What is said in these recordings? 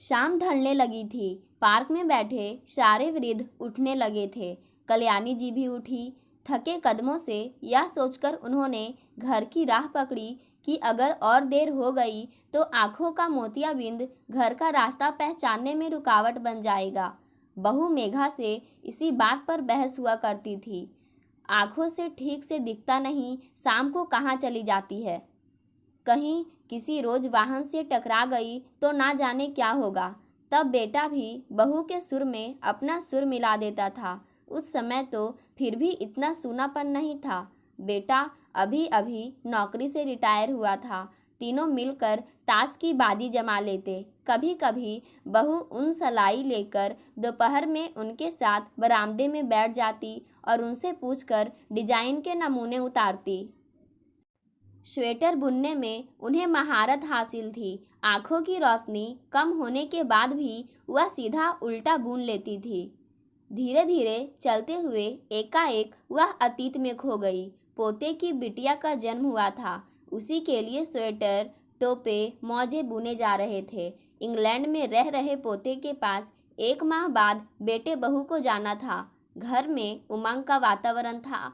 शाम ढलने लगी थी। पार्क में बैठे सारे वृद्ध उठने लगे थे। कल्याणी जी भी उठी। थके कदमों से यह सोचकर उन्होंने घर की राह पकड़ी कि अगर और देर हो गई तो आंखों का मोतियाबिंद घर का रास्ता पहचानने में रुकावट बन जाएगा। बहू मेघा से इसी बात पर बहस हुआ करती थी। आंखों से ठीक से दिखता नहीं, शाम को कहाँ चली जाती है। कहीं किसी रोज वाहन से टकरा गई तो ना जाने क्या होगा। तब बेटा भी बहू के सुर में अपना सुर मिला देता था। उस समय तो फिर भी इतना सूनापन नहीं था। बेटा अभी अभी नौकरी से रिटायर हुआ था। तीनों मिलकर ताश की बाजी जमा लेते। कभी कभी बहू उन सलाई लेकर दोपहर में उनके साथ बरामदे में बैठ जाती और उनसे पूछकर डिजाइन के नमूने उतारती। स्वेटर बुनने में उन्हें महारत हासिल थी। आंखों की रोशनी कम होने के बाद भी वह सीधा उल्टा बुन लेती थी। धीरे धीरे चलते हुए एकाएक वह अतीत में खो गई। पोते की बिटिया का जन्म हुआ था। उसी के लिए स्वेटर, टोपे, मौजे बुने जा रहे थे। इंग्लैंड में रह रहे पोते के पास 1 माह बाद बेटे बहू को जाना था। घर में उमंग का वातावरण था।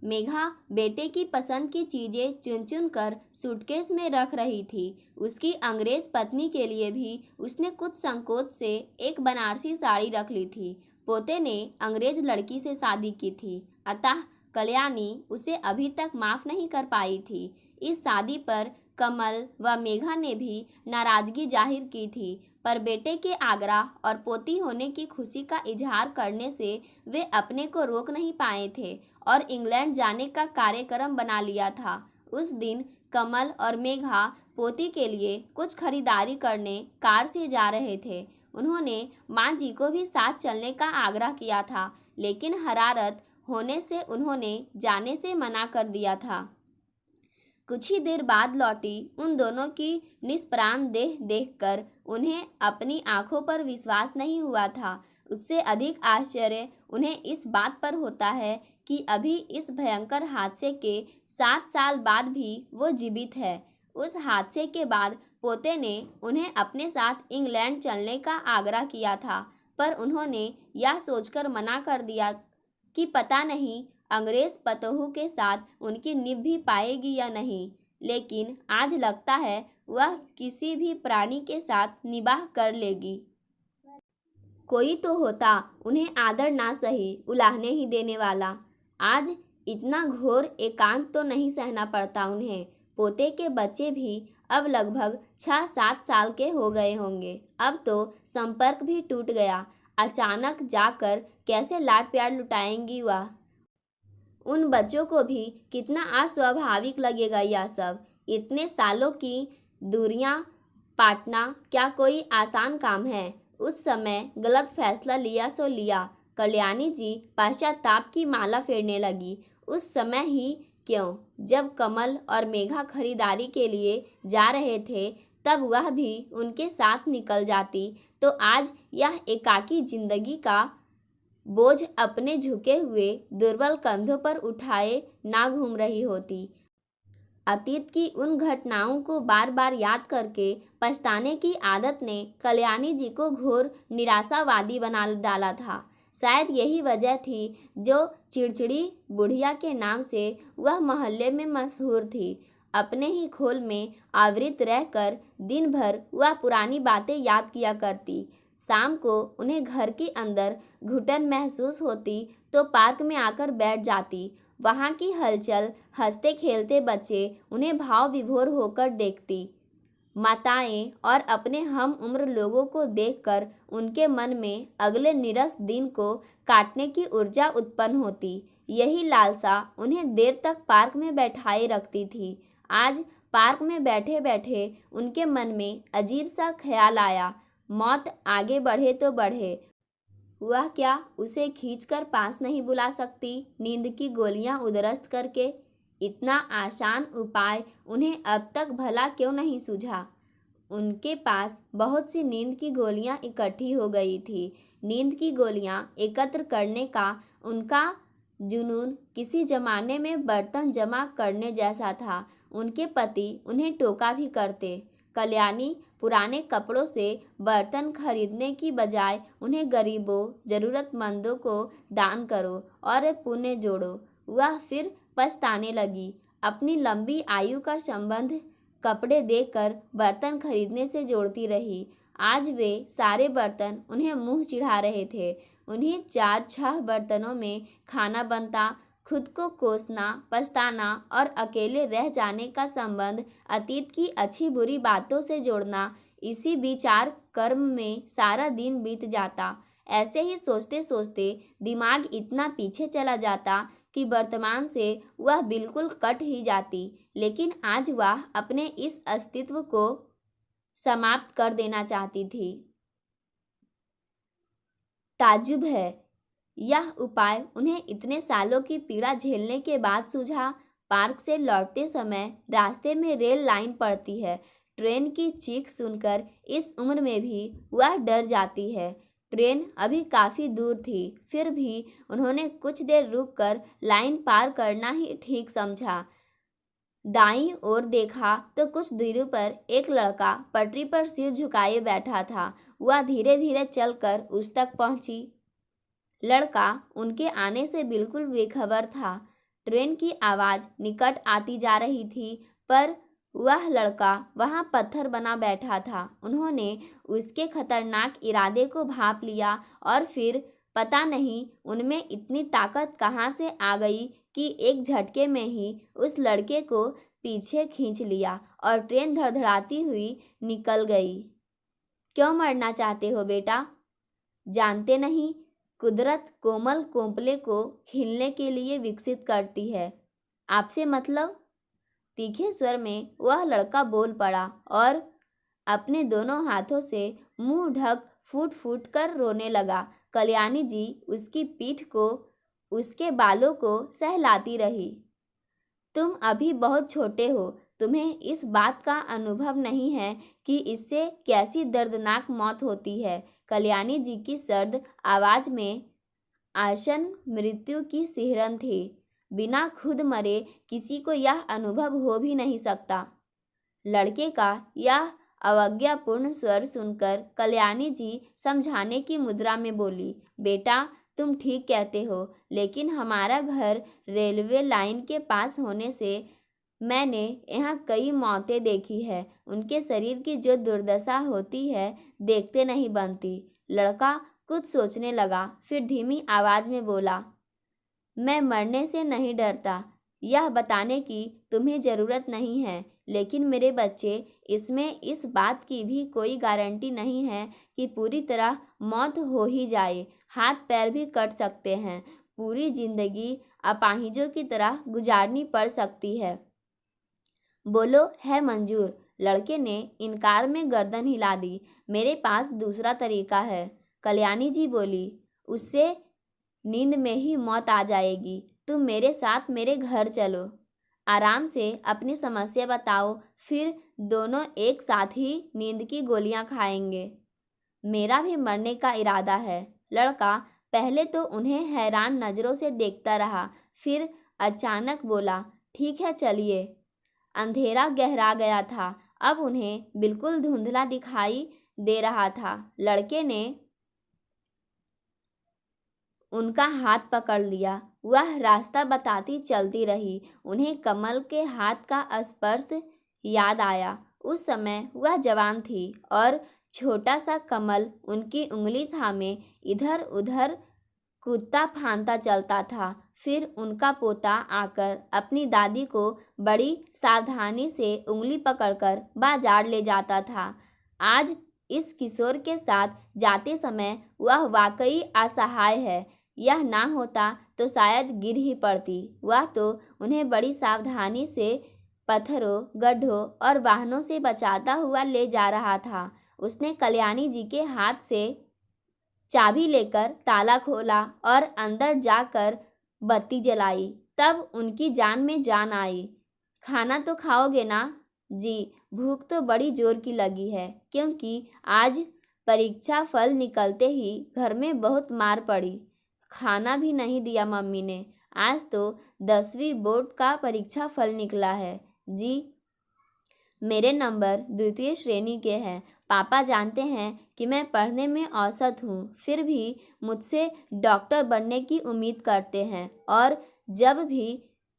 मेघा बेटे की पसंद की चीजें चुन चुन कर सूटकेस में रख रही थी। उसकी अंग्रेज पत्नी के लिए भी उसने कुछ संकोच से एक बनारसी साड़ी रख ली थी। पोते ने अंग्रेज लड़की से शादी की थी, अतः कल्याणी उसे अभी तक माफ नहीं कर पाई थी। इस शादी पर कमल व मेघा ने भी नाराजगी जाहिर की थी, पर बेटे के आग्रह और पोती होने की खुशी का इजहार करने से वे अपने को रोक नहीं पाए थे और इंग्लैंड जाने का कार्यक्रम बना लिया था। उस दिन कमल और मेघा पोती के लिए कुछ खरीदारी करने कार से जा रहे थे। उन्होंने माँ जी को भी साथ चलने का आग्रह किया था, लेकिन हरारत होने से उन्होंने जाने से मना कर दिया था। कुछ ही देर बाद लौटी उन दोनों की निष्प्राण देह देखकर उन्हें अपनी आंखों पर विश्वास नहीं हुआ था। उससे अधिक आश्चर्य उन्हें इस बात पर होता है कि अभी इस भयंकर हादसे के 7 साल बाद भी वो जीवित है। उस हादसे के बाद पोते ने उन्हें अपने साथ इंग्लैंड चलने का आग्रह किया था, पर उन्होंने यह सोचकर मना कर दिया कि पता नहीं अंग्रेज पतोहू के साथ उनकी निभ भी पाएगी या नहीं। लेकिन आज लगता है वह किसी भी प्राणी के साथ निबाह कर लेगी। कोई तो होता उन्हें आदर ना सही उलाहने ही देने वाला। आज इतना घोर एकांत तो नहीं सहना पड़ता उन्हें। पोते के बच्चे भी अब लगभग 6-7 साल के हो गए होंगे। अब तो संपर्क भी टूट गया। अचानक जाकर कैसे लाड प्यार लुटाएंगी वह। उन बच्चों को भी कितना अस्वाभाविक लगेगा यह सब। इतने सालों की दूरियां पाटना क्या कोई आसान काम है। उस समय गलत फैसला लिया सो लिया। कल्याणी जी पश्चाताप की माला फेरने लगी। उस समय ही क्यों, जब कमल और मेघा खरीदारी के लिए जा रहे थे तब वह भी उनके साथ निकल जाती तो आज यह एकाकी जिंदगी का बोझ अपने झुके हुए दुर्बल कंधों पर उठाए ना घूम रही होती। अतीत की उन घटनाओं को बार बार याद करके पछताने की आदत ने कल्याणी जी को घोर निराशावादी बना डाला था। शायद यही वजह थी जो चिड़चिड़ी बुढ़िया के नाम से वह मोहल्ले में मशहूर थी। अपने ही खोल में आवृत रहकर दिन भर वह पुरानी बातें याद किया करती। शाम को उन्हें घर के अंदर घुटन महसूस होती तो पार्क में आकर बैठ जाती। वहाँ की हलचल, हंसते खेलते बच्चे उन्हें भाव विभोर होकर देखती। माताएं और अपने हम उम्र लोगों को देखकर उनके मन में अगले नीरस दिन को काटने की ऊर्जा उत्पन्न होती। यही लालसा उन्हें देर तक पार्क में बैठाए रखती थी। आज पार्क में बैठे बैठे उनके मन में अजीब सा ख्याल आया, मौत आगे बढ़े तो बढ़े, वह क्या उसे खींचकर पास नहीं बुला सकती नींद की गोलियां उदरस्त करके। इतना आसान उपाय उन्हें अब तक भला क्यों नहीं सूझा। उनके पास बहुत सी नींद की गोलियां इकट्ठी हो गई थी। नींद की गोलियां एकत्र करने का उनका जुनून किसी जमाने में बर्तन जमा करने जैसा था। उनके पति उन्हें टोका भी करते। कल्याणी पुराने कपड़ों से बर्तन खरीदने की बजाय उन्हें गरीबों, जरूरतमंदों को दान करो और पुण्य जोड़ो। वह फिर पछताने लगी। अपनी लंबी आयु का संबंध कपड़े देकर बर्तन खरीदने से जोड़ती रही। आज वे सारे बर्तन उन्हें मुंह चिढ़ा रहे थे। उन्हीं 4-6 बर्तनों में खाना बनता, खुद को कोसना, पछताना और अकेले रह जाने का संबंध, अतीत की अच्छी बुरी बातों से जोड़ना, इसी विचार कर्म में सारा दिन बीत जाता। ऐसे ही सोचते सोचते दिमाग इतना पीछे चला जाता कि वर्तमान से वह बिल्कुल कट ही जाती। लेकिन आज वह अपने इस अस्तित्व को समाप्त कर देना चाहती थी। ताज्जुब है, यह उपाय उन्हें इतने सालों की पीड़ा झेलने के बाद सूझा। पार्क से लौटते समय रास्ते में रेल लाइन पड़ती है। ट्रेन की चीख सुनकर इस उम्र में भी वह डर जाती है। ट्रेन अभी काफ़ी दूर थी, फिर भी उन्होंने कुछ देर रुककर लाइन पार करना ही ठीक समझा। दाईं ओर देखा तो कुछ दूरी पर एक लड़का पटरी पर सिर झुकाए बैठा था। वह धीरे धीरे चलकर उस तक पहुंची। लड़का उनके आने से बिल्कुल बेखबर था। ट्रेन की आवाज़ निकट आती जा रही थी, पर वह लड़का वहां पत्थर बना बैठा था। उन्होंने उसके खतरनाक इरादे को भांप लिया और फिर पता नहीं उनमें इतनी ताकत कहाँ से आ गई कि एक झटके में ही उस लड़के को पीछे खींच लिया और ट्रेन धड़धड़ाती हुई निकल गई। क्यों मरना चाहते हो बेटा? जानते नहीं, कुदरत कोमल कोंपले को खिलने के लिए विकसित करती है। आपसे मतलब? तीखे स्वर में वह लड़का बोल पड़ा और अपने दोनों हाथों से मुंह ढक फूट फूट कर रोने लगा। कल्याणी जी उसकी पीठ को, उसके बालों को सहलाती रही। तुम अभी बहुत छोटे हो, तुम्हें इस बात का अनुभव नहीं है कि इससे कैसी दर्दनाक मौत होती है। कल्याणी जी की सर्द आवाज़ में आसन मृत्यु की सिहरन थी। बिना खुद मरे किसी को यह अनुभव हो भी नहीं सकता। लड़के का यह अवज्ञापूर्ण स्वर सुनकर कल्याणी जी समझाने की मुद्रा में बोली, बेटा तुम ठीक कहते हो, लेकिन हमारा घर रेलवे लाइन के पास होने से मैंने यहाँ कई मौतें देखी है। उनके शरीर की जो दुर्दशा होती है देखते नहीं बनती। लड़का कुछ सोचने लगा, फिर धीमी आवाज़ में बोला, मैं मरने से नहीं डरता, यह बताने की तुम्हें ज़रूरत नहीं है। लेकिन मेरे बच्चे, इसमें इस बात की भी कोई गारंटी नहीं है कि पूरी तरह मौत हो ही जाए। हाथ पैर भी कट सकते हैं। पूरी जिंदगी अपाहिजों की तरह गुजारनी पड़ सकती है। बोलो, है मंजूर? लड़के ने इनकार में गर्दन हिला दी। मेरे पास दूसरा तरीका है, कल्याणी जी बोली। उससे नींद में ही मौत आ जाएगी। तुम मेरे साथ मेरे घर चलो, आराम से अपनी समस्या बताओ, फिर दोनों एक साथ ही नींद की गोलियां खाएंगे। मेरा भी मरने का इरादा है। लड़का पहले तो उन्हें हैरान नज़रों से देखता रहा, फिर अचानक बोला, ठीक है चलिए। अंधेरा गहरा गया था, अब उन्हें बिल्कुल धुंधला दिखाई दे रहा था। लड़के ने उनका हाथ पकड़ लिया। वह रास्ता बताती चलती रही। उन्हें कमल के हाथ का स्पर्श याद आया। उस समय वह जवान थी और छोटा सा कमल उनकी उंगली थामे इधर उधर कूदता फांदता चलता था। फिर उनका पोता आकर अपनी दादी को बड़ी सावधानी से उंगली पकड़कर बाजार ले जाता था। आज इस किशोर के साथ जाते समय वह वाकई असहाय है। यह ना होता तो शायद गिर ही पड़ती। वह तो उन्हें बड़ी सावधानी से पत्थरों, गड्ढों और वाहनों से बचाता हुआ ले जा रहा था। उसने कल्याणी जी के हाथ से चाबी लेकर ताला खोला और अंदर जाकर बत्ती जलाई। तब उनकी जान में जान आई। खाना तो खाओगे ना? जी, भूख तो बड़ी जोर की लगी है, क्योंकि आज परीक्षा फल निकलते ही घर में बहुत मार पड़ी। खाना भी नहीं दिया मम्मी ने। आज तो 10वीं बोर्ड का परीक्षा फल निकला है। जी, मेरे नंबर द्वितीय श्रेणी के हैं। पापा जानते हैं कि मैं पढ़ने में औसत हूँ, फिर भी मुझसे डॉक्टर बनने की उम्मीद करते हैं और जब भी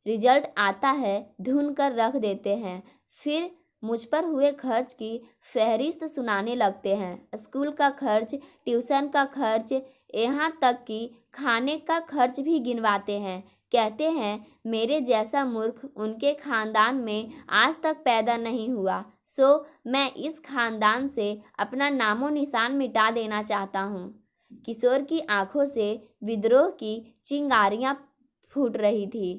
रिजल्ट आता है ढूंढ कर रख देते हैं। फिर मुझ पर हुए खर्च की फहरिस्त सुनाने लगते हैं। स्कूल का खर्च, ट्यूशन का खर्च, यहाँ तक कि खाने का खर्च भी गिनवाते हैं। कहते हैं मेरे जैसा मूर्ख उनके खानदान में आज तक पैदा नहीं हुआ, सो मैं इस खानदान से अपना नामो निशान मिटा देना चाहता हूँ। किशोर की आंखों से विद्रोह की चिंगारियां फूट रही थी।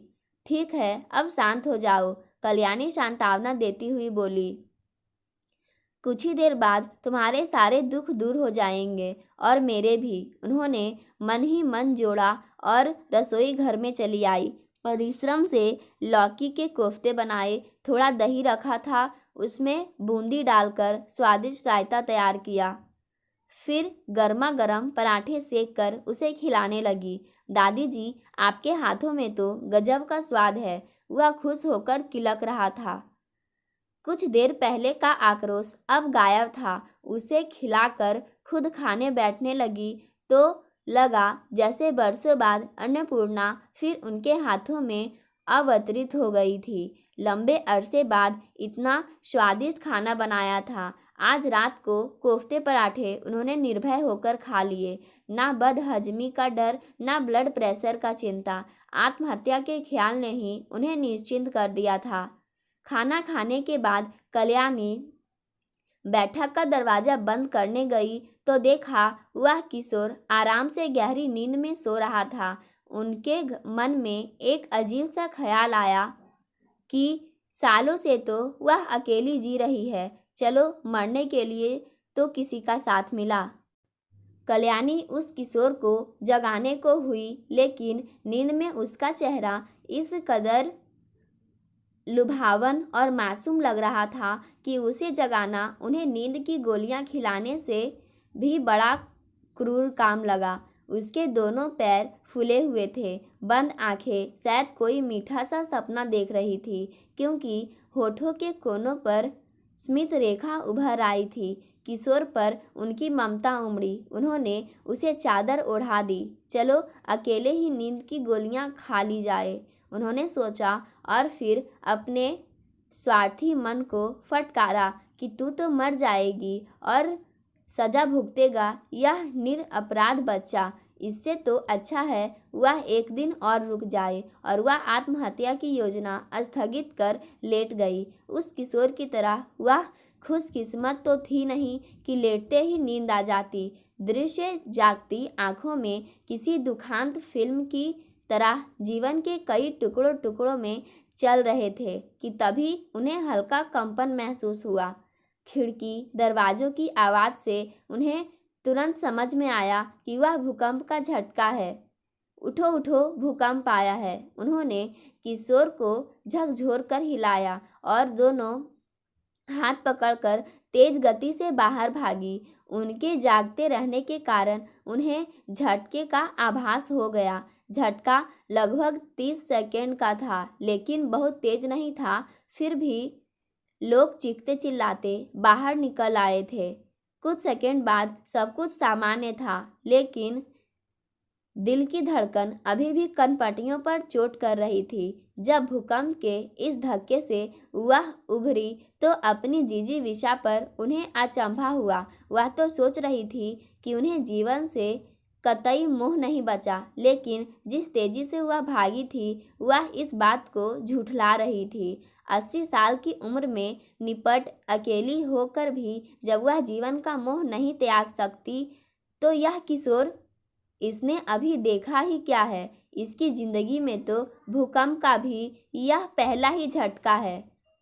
ठीक है, अब शांत हो जाओ, कल्याणी सांत्वना देती हुई बोली। कुछ ही देर बाद तुम्हारे सारे दुख दूर हो जाएंगे और मेरे भी। उन्होंने मन ही मन जोड़ा और रसोई घर में चली आई। परिश्रम से लौकी के कोफ्ते बनाए, थोड़ा दही रखा था, उसमें बूंदी डालकर स्वादिष्ट रायता तैयार किया। फिर गर्मा गर्म पराठे सेक कर उसे खिलाने लगी। दादी जी, आपके हाथों में तो गजब का स्वाद है। वह खुश होकर किलक रहा था। कुछ देर पहले का आक्रोश अब गायब था। उसे खिलाकर खुद खाने बैठने लगी तो लगा जैसे बरसों बाद अन्नपूर्णा फिर उनके हाथों में अवतरित हो गई थी। लंबे अरसे बाद इतना स्वादिष्ट खाना बनाया था। आज रात को कोफ्ते पराठे उन्होंने निर्भय होकर खा लिए। ना बदहजमी का डर, ना ब्लड प्रेशर का चिंता। आत्महत्या के ख्याल ने ही उन्हें निश्चिंत कर दिया था। खाना खाने के बाद कल्याणी बैठक का दरवाजा बंद करने गई तो देखा वह किशोर आराम से गहरी नींद में सो रहा था। उनके मन में एक अजीब सा ख्याल आया कि सालों से तो वह अकेली जी रही है, चलो मरने के लिए तो किसी का साथ मिला। कल्याणी उस किशोर को जगाने को हुई, लेकिन नींद में उसका चेहरा इस कदर लुभावन और मासूम लग रहा था कि उसे जगाना उन्हें नींद की गोलियां खिलाने से भी बड़ा क्रूर काम लगा। उसके दोनों पैर फूले हुए थे, बंद आंखें शायद कोई मीठा सा सपना देख रही थी, क्योंकि होठों के कोनों पर स्मित रेखा उभर आई थी। किशोर पर उनकी ममता उमड़ी। उन्होंने उसे चादर ओढ़ा दी। चलो अकेले ही नींद की गोलियां खा ली जाए, उन्होंने सोचा और फिर अपने स्वार्थी मन को फटकारा कि तू तो मर जाएगी और सजा भुगतेगा यह निरपराध बच्चा। इससे तो अच्छा है वह एक दिन और रुक जाए। और वह आत्महत्या की योजना स्थगित कर लेट गई। उस किशोर की तरह वह खुशकिस्मत तो थी नहीं कि लेटते ही नींद आ जाती। दृश्य जागती आंखों में किसी दुखांत फिल्म की तरह जीवन के कई टुकड़ों टुकड़ों में चल रहे थे कि तभी उन्हें हल्का कंपन महसूस हुआ। खिड़की दरवाजों की आवाज़ से उन्हें तुरंत समझ में आया कि वह भूकंप का झटका है। उठो उठो, भूकंप आया है। उन्होंने किशोर को झकझोर कर हिलाया और दोनों हाथ पकड़कर तेज गति से बाहर भागी। उनके जागते रहने के कारण उन्हें झटके का आभास हो गया। झटका लगभग 30 सेकंड का था, लेकिन बहुत तेज नहीं था। फिर भी लोग चीखते चिल्लाते बाहर निकल आए थे। कुछ सेकंड बाद सब कुछ सामान्य था, लेकिन दिल की धड़कन अभी भी कनपटियों पर चोट कर रही थी। जब भूकंप के इस धक्के से वह उभरी तो अपनी जीजी विशा पर उन्हें अचंभा हुआ। वह तो सोच रही थी कि उन्हें जीवन से कतई मोह नहीं बचा, लेकिन जिस तेजी से वह भागी थी वह इस बात को झुठला रही थी। 80 साल की उम्र में निपट अकेली होकर भी जब वह जीवन का मोह नहीं त्याग सकती तो यह किशोर, इसने अभी देखा ही क्या है। इसकी जिंदगी में तो भूकंप का भी यह पहला ही झटका है।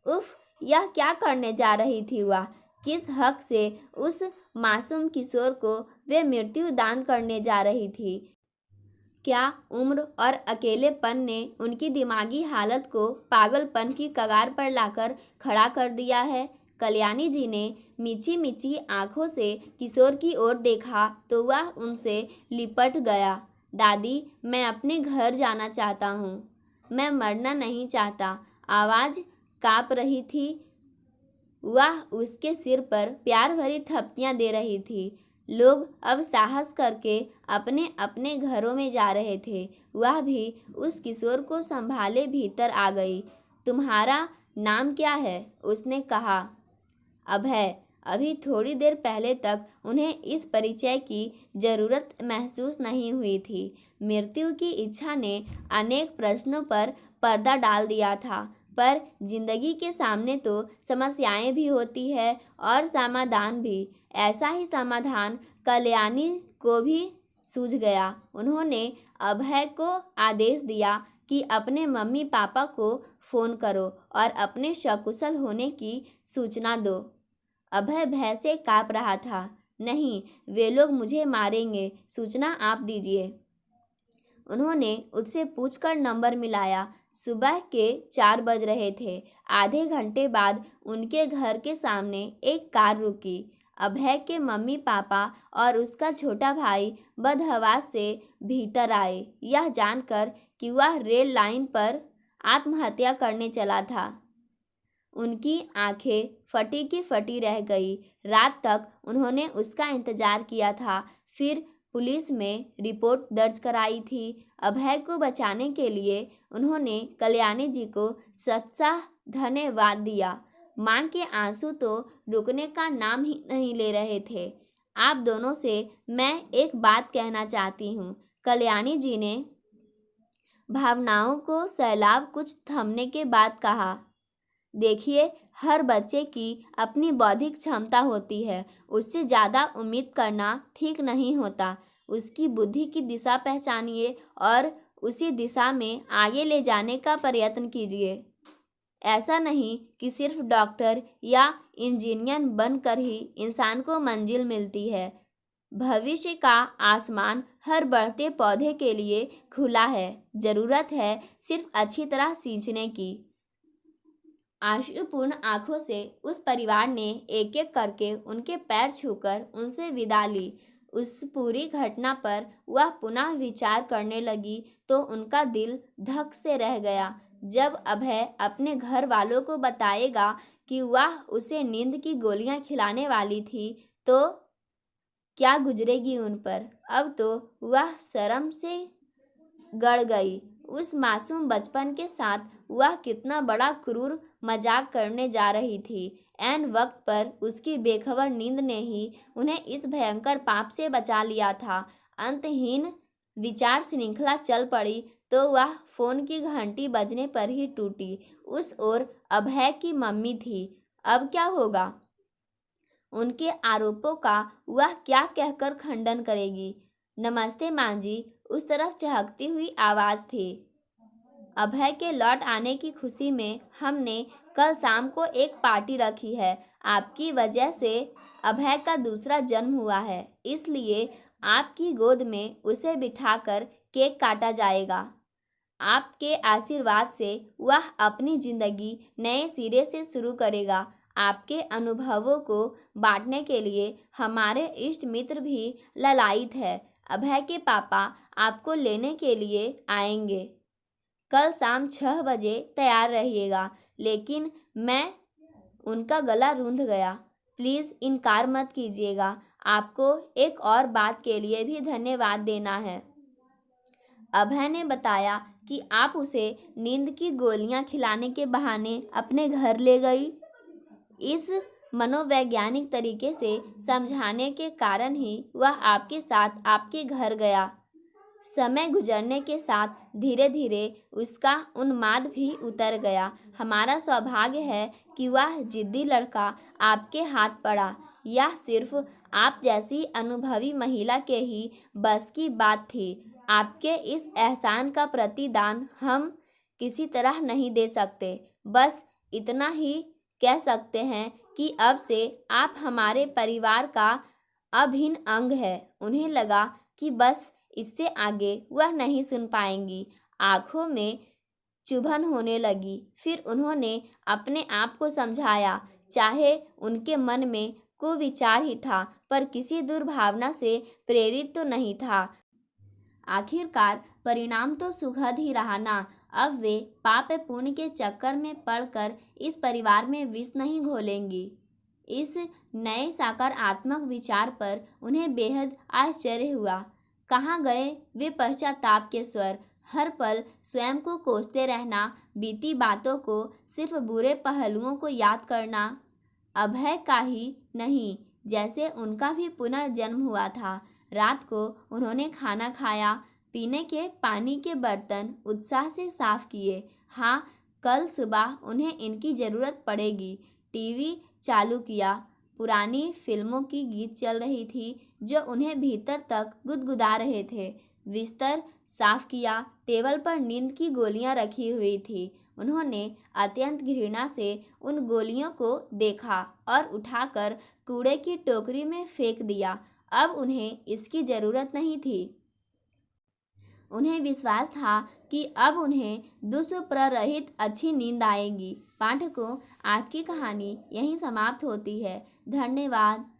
उफ, यह क्या करने जा रही थी वह? किस हक से उस मासूम किशोर को वे मृत्यु दान करने जा रही थी? क्या उम्र और अकेलेपन ने उनकी दिमागी हालत को पागलपन की कगार पर लाकर खड़ा कर दिया है? कल्याणी जी ने मीची मीची आंखों से किशोर की ओर देखा तो वह उनसे लिपट गया। दादी, मैं अपने घर जाना चाहता हूँ। मैं मरना नहीं चाहता। आवाज़ काँप रही थी। वह उसके सिर पर प्यार भरी थपकियां दे रही थी। लोग अब साहस करके अपने अपने घरों में जा रहे थे। वह भी उस किशोर को संभाले भीतर आ गई। तुम्हारा नाम क्या है? उसने कहा। अभय। अभी थोड़ी देर पहले तक उन्हें इस परिचय की जरूरत महसूस नहीं हुई थी। मृत्यु की इच्छा ने अनेक प्रश्नों पर पर्दा डाल दिया था, पर जिंदगी के सामने तो समस्याएं भी होती है और समाधान भी। ऐसा ही समाधान कल्याणी को भी सूझ गया। उन्होंने अभय को आदेश दिया कि अपने मम्मी पापा को फ़ोन करो और अपने सकुशल होने की सूचना दो। अभय भय से काँप रहा था। नहीं, वे लोग मुझे मारेंगे, सूचना आप दीजिए। उन्होंने उससे पूछकर नंबर मिलाया। सुबह के 4 बज रहे थे। आधे घंटे बाद उनके घर के सामने एक कार रुकी। अभय के मम्मी पापा और उसका छोटा भाई बदहवास से भीतर आए, यह जानकर कि वह रेल लाइन पर आत्महत्या करने चला था। उनकी आंखें फटी की फटी रह गई। रात तक उन्होंने उसका इंतजार किया था, फिर पुलिस में रिपोर्ट दर्ज कराई थी। अभय को बचाने के लिए उन्होंने कल्याणी जी को सच्चा धन्यवाद दिया। मां के आंसू तो रुकने का नाम ही नहीं ले रहे थे। आप दोनों से मैं एक बात कहना चाहती हूँ, कल्याणी जी ने भावनाओं को सैलाब कुछ थमने के बाद कहा। देखिए, हर बच्चे की अपनी बौद्धिक क्षमता होती है, उससे ज़्यादा उम्मीद करना ठीक नहीं होता। उसकी बुद्धि की दिशा पहचानिए और उसी दिशा में आगे ले जाने का प्रयत्न कीजिए। ऐसा नहीं कि सिर्फ डॉक्टर या इंजीनियर बनकर ही इंसान को मंजिल मिलती है। भविष्य का आसमान हर बढ़ते पौधे के लिए खुला है। ज़रूरत है सिर्फ अच्छी तरह सींचने की। आंसुपूर्ण आंखों से उस परिवार ने एक एक करके उनके पैर छूकर उनसे विदा ली। उस पूरी घटना पर वह पुनः विचार करने लगी तो उनका दिल धक से रह गया। जब अभय अपने घर वालों को बताएगा कि वह उसे नींद की गोलियां खिलाने वाली थी तो क्या गुजरेगी उन पर। अब तो वह शर्म से गड़ गई। उस मासूम बचपन के साथ वह कितना बड़ा क्रूर मजाक करने जा रही थी। ऐन वक्त पर उसकी बेखबर नींद ने ही उन्हें इस भयंकर पाप से बचा लिया था। अंतहीन विचार श्रृंखला चल पड़ी तो वह फोन की घंटी बजने पर ही टूटी। उस ओर अभय की मम्मी थी। अब क्या होगा? उनके आरोपों का वह क्या कहकर खंडन करेगी? नमस्ते माँ जी, उस तरफ चहकती हुई आवाज़ थी। अभय के लौट आने की खुशी में हमने कल शाम को एक पार्टी रखी है। आपकी वजह से अभय का दूसरा जन्म हुआ है, इसलिए आपकी गोद में उसे बिठाकर केक काटा जाएगा। आपके आशीर्वाद से वह अपनी ज़िंदगी नए सिरे से शुरू करेगा। आपके अनुभवों को बांटने के लिए हमारे इष्ट मित्र भी ललायित है। अभय के पापा आपको लेने के लिए आएंगे। कल शाम 6 बजे तैयार रहिएगा। लेकिन मैं उनका गला रूंध गया। प्लीज़ इनकार मत कीजिएगा। आपको एक और बात के लिए भी धन्यवाद देना है। अभय ने बताया कि आप उसे नींद की गोलियां खिलाने के बहाने अपने घर ले गई। इस मनोवैज्ञानिक तरीके से समझाने के कारण ही वह आपके साथ आपके घर गया। समय गुजरने के साथ धीरे धीरे उसका उन्माद भी उतर गया। हमारा सौभाग्य है कि वह जिद्दी लड़का आपके हाथ पड़ा। यह सिर्फ आप जैसी अनुभवी महिला के ही बस की बात थी। आपके इस एहसान का प्रतिदान हम किसी तरह नहीं दे सकते। बस इतना ही कह सकते हैं कि अब से आप हमारे परिवार का अभिन्न अंग है। उन्हें लगा कि बस इससे आगे वह नहीं सुन पाएंगी। आंखों में चुभन होने लगी। फिर उन्होंने अपने आप को समझाया, चाहे उनके मन में कुविचार ही था, पर किसी दुर्भावना से प्रेरित तो नहीं था। आखिरकार परिणाम तो सुखद ही रहा ना। अब वे पाप पुण्य के चक्कर में पड़कर इस परिवार में विष नहीं घोलेंगी। इस नए सकारात्मक विचार पर उन्हें बेहद आश्चर्य हुआ। कहाँ गए वे पश्चाताप के स्वर? हर पल स्वयं को कोसते रहना, बीती बातों को, सिर्फ बुरे पहलुओं को याद करना। अभय का ही नहीं, जैसे उनका भी पुनर्जन्म हुआ था। रात को उन्होंने खाना खाया, पीने के पानी के बर्तन उत्साह से साफ किए। हाँ, कल सुबह उन्हें इनकी ज़रूरत पड़ेगी। टीवी चालू किया। पुरानी फिल्मों की गीत चल रही थी जो उन्हें भीतर तक गुदगुदा रहे थे। बिस्तर साफ किया। टेबल पर नींद की गोलियां रखी हुई थी। उन्होंने अत्यंत घृणा से उन गोलियों को देखा और उठाकर कूड़े की टोकरी में फेंक दिया। अब उन्हें इसकी ज़रूरत नहीं थी। उन्हें विश्वास था कि अब उन्हें दुष्प्ररहित अच्छी नींद आएगी। पाठकों, आज की कहानी यहीं समाप्त होती है। धन्यवाद।